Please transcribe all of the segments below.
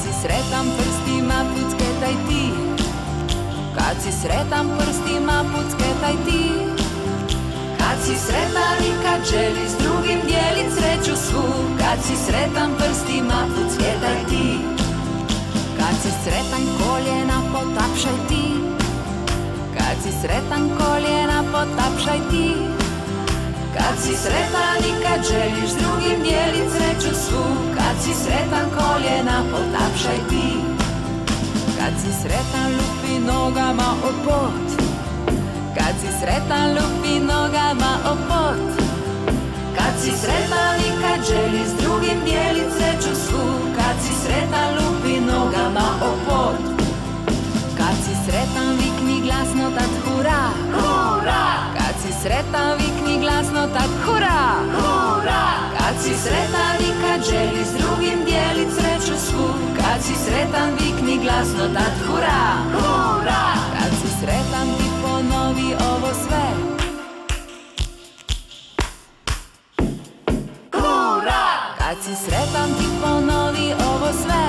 si sretan prstima, pucketaj ti. Kad si sretan prstima, pucketaj ti. Kad si sretan i kad želiš s drugim dijelit sreću svu. Kad si sretan prstima, pucketaj ti. Kad si sretan koljena, potapšaj ti. Kad si sretan koljena, potapšaj ti. Kad si sretan i kad želiš s drugim dijelit sreću svu. Kad si sretan koljena, potapšaj ti. Kad si sretan lupi nogama o pod. Kad si sretan lupi nogama o pod. Kad si sretan i kad želiš s drugim dijelit sreću svu. Kad si sretan lupi nogama o pod. Kad si sretan vikni glasno tad hura. Hura! Kad si sretan vikni glasno tad hura. Hura! Kad si sretan i kad želiš s drugim dijelit sreću svu. Kad si sretan vikni glasno tad hura. Hura! Kad si sretan ti ponovi ovo sve. Hura! Kad si sretan ti ponovi ovo sve.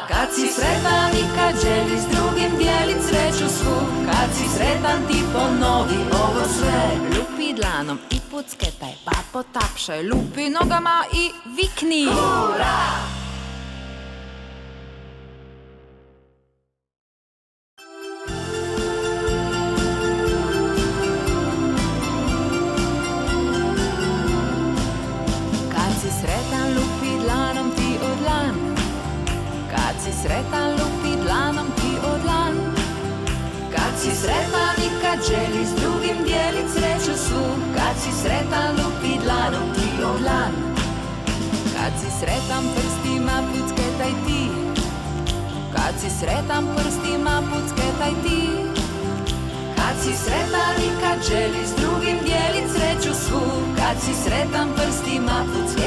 Kad si sretan i kad želiš s drugim dijelit sreću svu. Kad si sretan ti ponovi ovo sve. Lupi dlanom i pucketaj, pa potapšaj. Lupi nogama i vikni. Hura! Kad si sretan lupi dlanom ti o dlan. Kad si sretan lupi dlanom ti o dlan. Kad si sretan i kad želiš s drugim dijelit sreću svu. Kad si sretan lupi dlanom ti o dlan. Kad si sretan prstima, pucketaj ti. Kad si sretan prstima, pucketaj ti. Kad si sretan i kad želiš s drugim dijelit sreću svu. Kad si sretan prstima, pucketaj ti.